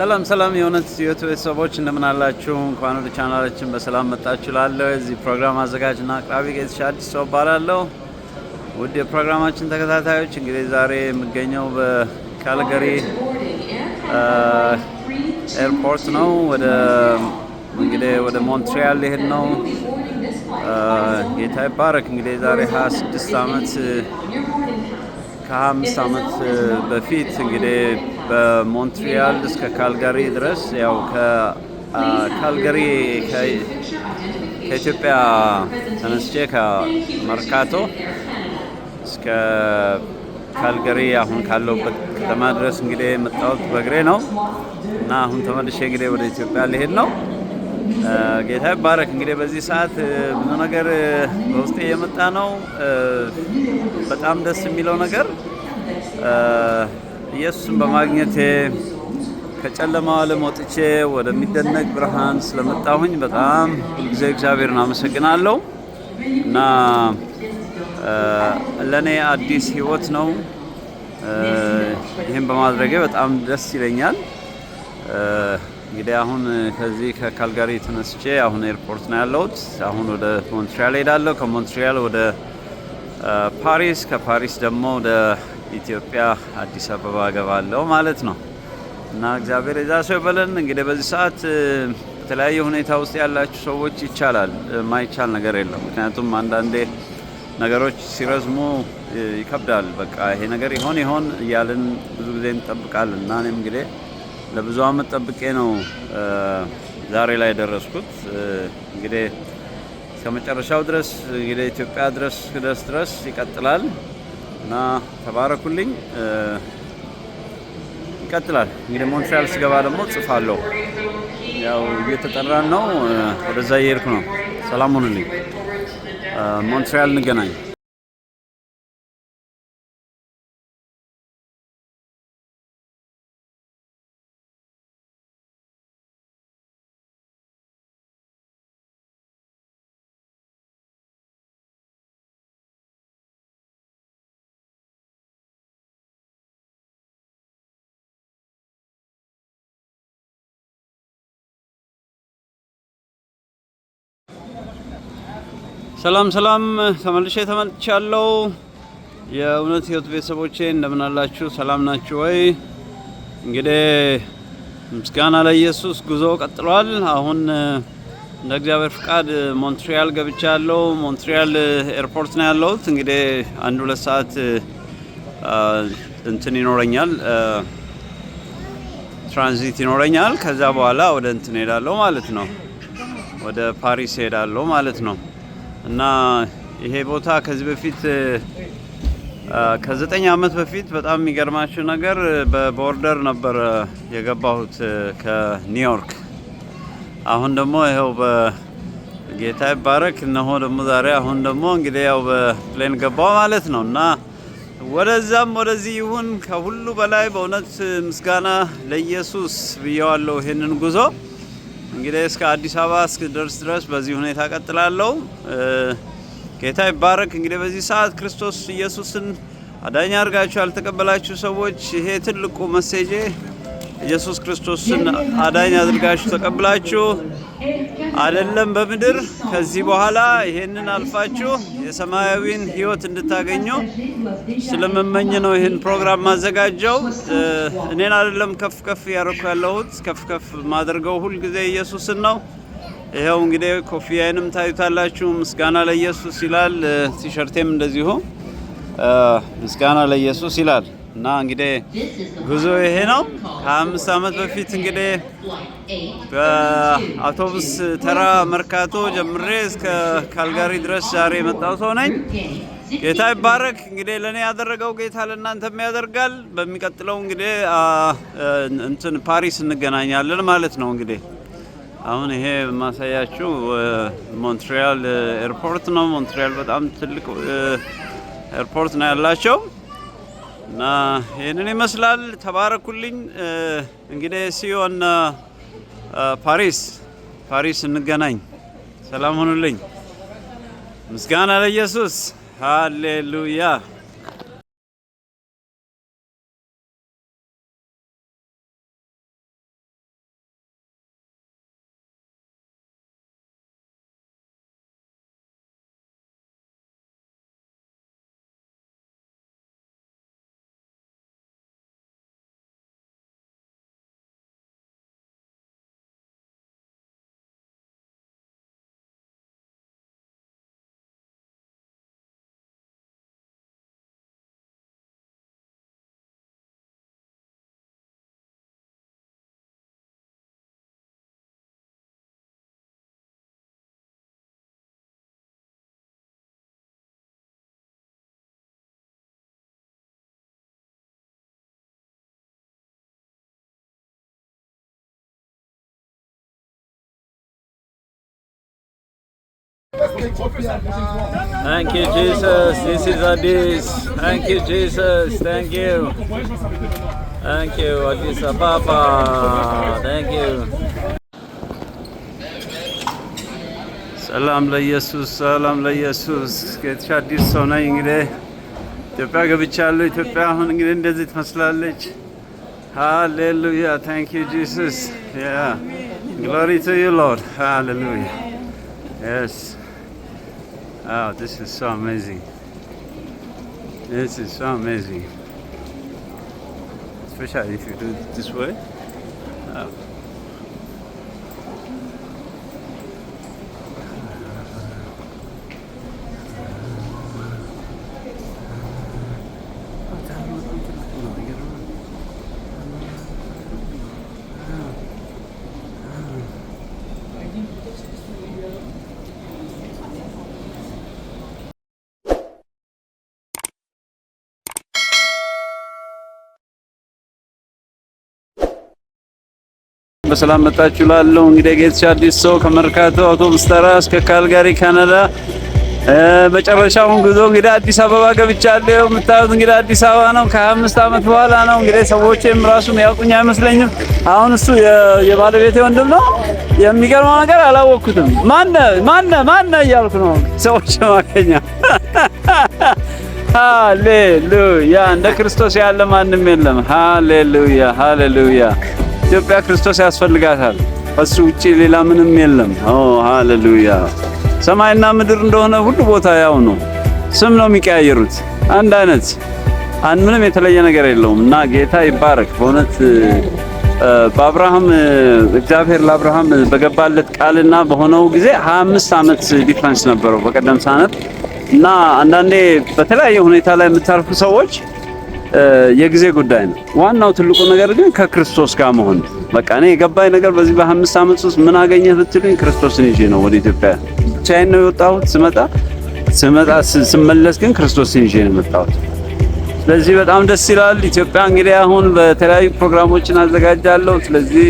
ሰላም ሰላም የሆነት ቤተሰቦች እንደምን አላችሁ? እንኳን ወደ ቻናላችን በሰላም መጣችሁ። እዚህ ፕሮግራም አዘጋጅና አቅራቢ ጌትሽ አዲስ ሰው እባላለሁ። ውድ የፕሮግራማችን ተከታታዮች እንግዲህ ዛሬ የምገኘው በካልጋሪ ኤርፖርት ነው። ወደ ሞንትሪያል ሊሄድ ነው። ጌታ ይባረክ። እንግዲህ ዛሬ 26 ዓመት ከ25 ዓመት በፊት እንግዲህ በሞንትሪያል እስከ ካልጋሪ ድረስ ያው ከካልጋሪ ከኢትዮጵያ ተነስቼ ከመርካቶ እስከ ካልጋሪ አሁን ካለውበት ከተማ ድረስ እንግዲህ የመጣሁት በእግሬ ነው እና አሁን ተመልሼ እንግዲህ ወደ ኢትዮጵያ ልሄድ ነው። ጌታ ይባረክ። እንግዲህ በዚህ ሰዓት ብዙ ነገር በውስጤ የመጣ ነው። በጣም ደስ የሚለው ነገር ኢየሱስን በማግኘቴ ከጨለማው ዓለም ወጥቼ ወደሚደነቅ ብርሃን ስለመጣሁኝ በጣም ሁልጊዜ እግዚአብሔርን አመሰግናለሁ እና ለኔ አዲስ ህይወት ነው። ይህን በማድረጌ በጣም ደስ ይለኛል። እንግዲህ አሁን ከዚህ ከካልጋሪ ተነስቼ አሁን ኤርፖርት ነው ያለሁት። አሁን ወደ ሞንትሪያል ሄዳለሁ። ከሞንትሪያል ወደ ፓሪስ፣ ከፓሪስ ደግሞ ወደ ኢትዮጵያ አዲስ አበባ ገባለሁ ማለት ነው እና እግዚአብሔር የዛ ሰው ይበለን። እንግዲህ በዚህ ሰዓት በተለያየ ሁኔታ ውስጥ ያላችሁ ሰዎች ይቻላል፣ ማይቻል ነገር የለም። ምክንያቱም አንዳንዴ ነገሮች ሲረዝሙ ይከብዳል። በቃ ይሄ ነገር ይሆን እያልን ብዙ ጊዜ እንጠብቃለን እና እኔም እንግዲህ ለብዙ ዓመት ጠብቄ ነው ዛሬ ላይ ደረስኩት። እንግዲህ እስከመጨረሻው ድረስ እንግዲህ ኢትዮጵያ ድረስ ይቀጥላል እና ተባረኩልኝ። ይቀጥላል። እንግዲህ ሞንትሪያል ስገባ ደግሞ ጽፋለሁ። ያው እየተጠራን ነው፣ ወደዛ እየሄድኩ ነው። ሰላም ሁኑልኝ። ሞንትሪያል እንገናኝ። ሰላም ተመልቻለሁ። የእውነት ህይወት ቤተሰቦቼ እንደምን አላችሁ? ሰላም ናችሁ ወይ? እንግዲህ ምስጋና ለኢየሱስ። ጉዞ ቀጥሏል። አሁን እንደ እግዚአብሔር ፍቃድ ሞንትሪያል ገብቻለሁ። ሞንትሪያል ኤርፖርት ነው ያለሁት። እንግዲህ 1-2 ሰዓት እንትን ይኖረኛል፣ ትራንዚት ይኖረኛል። ከዛ በኋላ ወደ እንትን ሄዳለሁ ማለት ነው፣ ወደ ፓሪስ ሄዳለሁ ማለት ነው። እና ይሄ ቦታ ከዚህ በፊት ከ9 ዓመት በፊት በጣም የሚገርማችሁ ነገር በቦርደር ነበር የገባሁት ከኒውዮርክ። አሁን ደግሞ ይሄው በጌታ ይባረክ እነሆ ደግሞ ዛሬ አሁን ደግሞ እንግዲህ ያው በፕሌን ገባው ማለት ነው እና ወደዛም ወደዚህ ይሁን። ከሁሉ በላይ በእውነት ምስጋና ለኢየሱስ ብየዋለሁ። ይሄንን ጉዞ እንግዲህ እስከ አዲስ አበባ እስክደርስ ድረስ በዚህ ሁኔታ ቀጥላለሁ። ጌታ ይባረክ። እንግዲህ በዚህ ሰዓት ክርስቶስ ኢየሱስን አዳኝ አድርጋችሁ ያልተቀበላችሁ ሰዎች ይሄ ትልቁ መሴጄ ኢየሱስ ክርስቶስን አዳኝ አድርጋችሁ ተቀብላችሁ አይደለም በምድር ከዚህ በኋላ ይሄንን አልፋችሁ የሰማያዊን ሕይወት እንድታገኙ ስለመመኝ ነው ይሄን ፕሮግራም ማዘጋጀው። እኔን አይደለም ከፍ ያረኩ ያለሁት፣ ከፍ ማድረገው ሁሉ ጊዜ ኢየሱስን ነው። ይሄው እንግዲህ ኮፊያዬንም ታዩታላችሁ። ምስጋና ለኢየሱስ ይላል። ቲሸርቴም እንደዚሁ ምስጋና ለኢየሱስ ይላል እና እንግዲህ ጉዞ ይሄ ነው። ከ5 ዓመት በፊት እንግዲህ በአውቶቡስ ተራ መርካቶ ጀምሬ እስከ ካልጋሪ ድረስ ዛሬ የመጣው ሰው ነኝ። ጌታ ይባረክ። እንግዲህ ለኔ ያደረገው ጌታ ለእናንተም ያደርጋል። በሚቀጥለው እንግዲህ እንትን ፓሪስ እንገናኛለን ማለት ነው። እንግዲህ አሁን ይሄ ማሳያችሁ ሞንትሪያል ኤርፖርት ነው። ሞንትሪያል በጣም ትልቅ ኤርፖርት ነው ያላቸው እና ይሄንን ይመስላል። ተባረኩልኝ። እንግዲህ ሲዮን ፓሪስ እንገናኝ። ሰላም ሁኑልኝ። ምስጋና ለኢየሱስ። ሃሌሉያ። Thank you, Jesus. This is Addis. Thank you, Jesus. Thank you. Thank you, Addis Ababa. Thank you. ሰላም ለኢየሱስ ሰላም ለኢየሱስ ጌታ አዲስ ሰው ነኝ እንግዲህ ኢትዮጵያ ገብቻለሁ ኢትዮጵያ አሁን እንግዲህ እንደዚህ ትመስላለች ሃሌሉያ thank you Jesus yeah glory to you Lord hallelujah yes oh this is so amazing especially if you do it this way oh. በሰላም መጣችሁ ላለው እንግዲህ ጌትሽ አዲስ ሰው ከመርካቶ አውቶቡስ ተራ እስከ ካልጋሪ ካናዳ መጨረሻውን ጉዞ እንግዲህ አዲስ አበባ ገብቻለሁ። የምታዩት እንግዲህ አዲስ አበባ ነው። ከ25 ዓመት በኋላ ነው እንግዲህ ሰዎችም ራሱን ያውቁኝ አይመስለኝም። አሁን እሱ የባለቤቴ ወንድም ነው። የሚገርመው ነገር አላወቅኩትም። ማነ እያልኩ ነው ሰዎች ማከኛ ሃሌሉያ እንደ ክርስቶስ ያለ ማንም የለም። ሃሌሉያ ኢትዮጵያ ክርስቶስ ያስፈልጋታል። ከሱ ውጪ ሌላ ምንም የለም። ሃሌሉያ ሰማይና ምድር እንደሆነ ሁሉ ቦታ ያው ነው። ስም ነው የሚቀያየሩት አንድ አይነት ምንም የተለየ ነገር የለውም። እና ጌታ ይባረክ በእውነት በአብርሃም እግዚአብሔር ለአብርሃም በገባለት ቃልና በሆነው ጊዜ 25 ዓመት ዲፈረንስ ነበረው በቀደም ሳነት እና አንዳንዴ በተለያየ ሁኔታ ላይ የምታልፉ ሰዎች የጊዜ ጉዳይ ነው። ዋናው ትልቁ ነገር ግን ከክርስቶስ ጋር መሆን። በቃ እኔ የገባኝ ነገር በዚህ በ5 ዓመት ውስጥ ምን አገኘህ ብትሉኝ ክርስቶስን ይዤ ነው ወደ ኢትዮጵያ ብቻዬን ነው የወጣሁት። ስመለስ ግን ክርስቶስን ይዤ ነው የመጣሁት። ስለዚህ በጣም ደስ ይላል። ኢትዮጵያ እንግዲህ አሁን በተለያዩ ፕሮግራሞችን አዘጋጃለሁ። ስለዚህ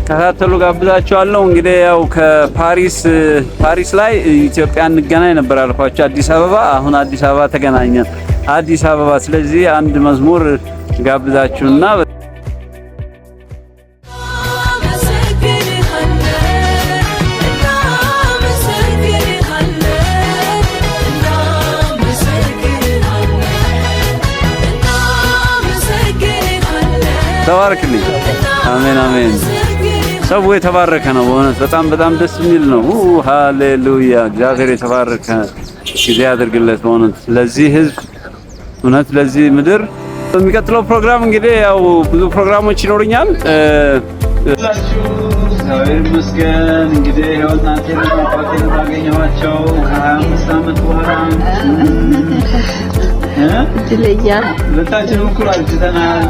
ተከታተሉ ጋብዛችኋለሁ። እንግዲህ ያው ከፓሪስ ላይ ኢትዮጵያ እንገናኝ ነበር አልኳቸው አዲስ አበባ። አሁን አዲስ አበባ ተገናኘን አዲስ አበባ። ስለዚህ አንድ መዝሙር ጋብዛችሁና ተባረክልኝ። አሜን። ሰው የተባረከ ነው በእውነት በጣም ደስ የሚል ነው። ሃሌሉያ እግዚአብሔር የተባረከ ጊዜ ያድርግለት በእውነት ለዚህ ህዝብ እውነት ለዚህ ምድር። በሚቀጥለው ፕሮግራም እንግዲህ ያው ብዙ ፕሮግራሞች ይኖርኛል። እግዚአብሔር ይመስገን እንግዲህ ያው እናንተን ባገኘኋቸው 25 ዓመት በኋላ እድለኛ ለታችን እኩል አልተናል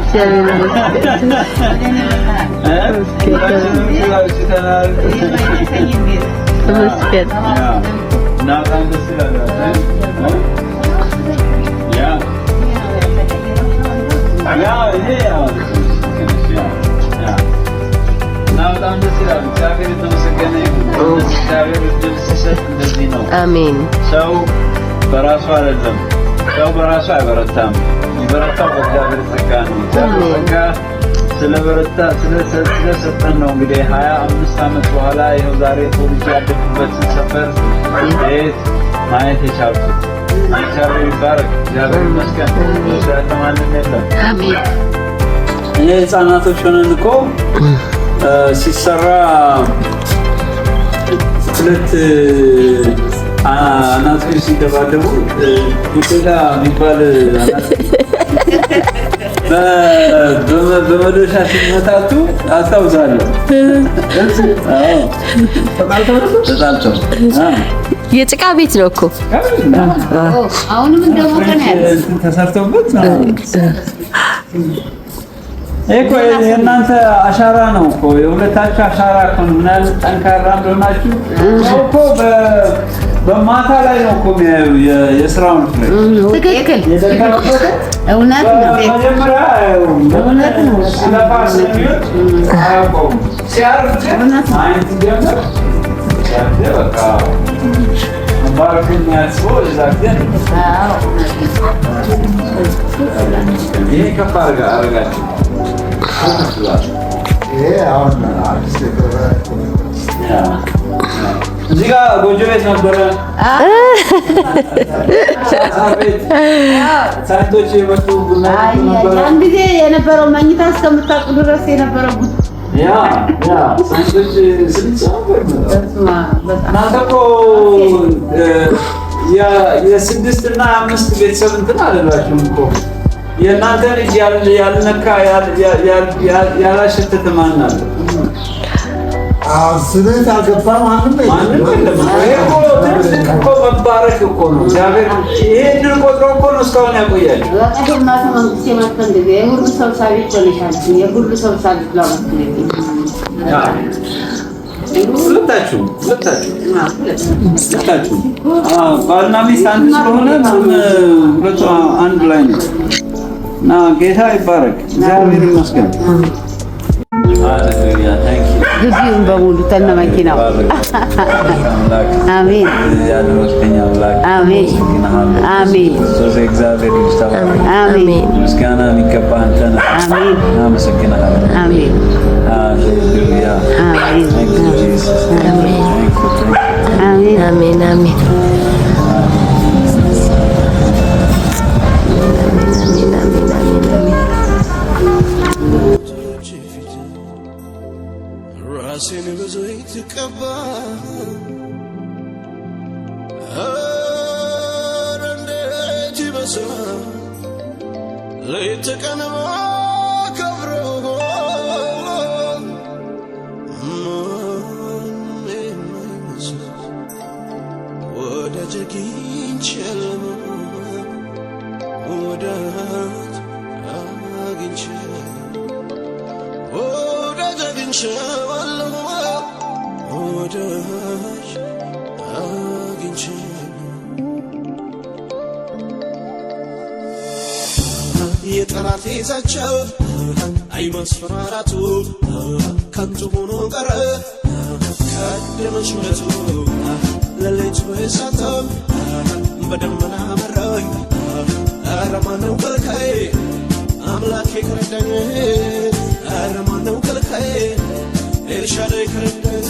አሜን። ሰው በራሱ አይደለም፣ ሰው በራሱ አይበረታም። ይበረታው በእግዚአብሔር ጸጋ ነው። ጸጋ ስለሰጠን ነው። እንግዲህ 25 ዓመት በኋላ ይኸው ዛሬ ተወልጄ ያደግኩበትን ሰፈር ቤት ማየት የቻልኩት። እግዚአብሔር ይባረክ፣ እግዚአብሔር ይመስገን። ስለተማንም የለም። አሜን። ህፃናቶች ሆነን እኮ ሲሰራ ሁለት አናቶች ሲደባደቡ ጉዴታ የሚባል በመዶሻ ሲመታቱ አስታውሳለሁ። ተጣልተው የጭቃ ቤት ነው እኮ አሁንም እንደሞቀ ነው ያለው ተሰርቶበት እኮ የእናንተ አሻራ ነው እኮ የሁለታችሁ አሻራ እኮ ነው። ምን ያህል ጠንካራ እንደሆናችሁ እኮ በማታ ላይ ነው እኮ የሚያዩ የስራውን ፍሬ። ትክክል፣ እውነት ነው። መጀመሪያ እውነት ነው። ስለፋስ የሚወድ አያውቀውም። ሲያርፍ ግን ማየት ጀመር። በቃ ባርክን ያስቦ እዛችን ይሄ ከፋር ጋር አረጋችሁ ይሄ አሁን አዲስ እዚህ ጋር ጎጆ ቤት ነበረ ሳንቶች የመጡ ቡና ነበረ አንድ ጊዜ የነበረው መኝታ እስከምታውቁ ድረስ የነበረው ያ ሳንቶች ስንጻፈር ናተቆ የስድስትና አምስት ቤተሰብ እንትን አለላችሁም እኮ የእናንተ ልጅ ያልነካ ያላሸተተ ማን አለ? ስለት አልገባ ማንም የለም። እኮ ትልቅ እኮ መባረክ እኮ ነው። እግዚአብሔር ይሄንን ቆጥሮ እኮ ነው እስካሁን ያቆያል። ወቀደማ ተመንግስት የመጥተን ጊዜ የሁሉ ሰብሳቢ ሆነሻል። የሁሉ ሰብሳቢ ሁለታችሁ ባልና ሚስት አንድ ስለሆነ ሁለቱ አንድ ላይ ነው እና ጌታ ይባረክ። እግዚአብሔር ይመስገን። ግቢውን በሙሉ ተነ መኪናው አሜን አሜን አሜን አሜን ምስጋና የሚገባ አንተ ነህ። አሜን እናመሰግናለን። አሜን ሃሌሉያ አሜን አሜን አሜን ራሴን በዘይት ቀባ እንዴት ይበስል ሌት ቀን ማከብረው ወዳጅ አግኝቻለሁ ወዳጅ አግኝቻለሁ ወዳጅ አግኝቻለሁ ወዳጅ አግኝቻለሁ የጠላቴ ዛቻ አይ ማስፈራራቱ ከንቱ ሆኖ ቀረ ቀደመች እውነቱ ለሌቱ የሳተም በደመና መራኝ ኧረ ማነው ከልካዬ አምላኬ ከረዳኝ ኧረ ማነው ከልካዬ ኤልሻዳይ ከረዳኝ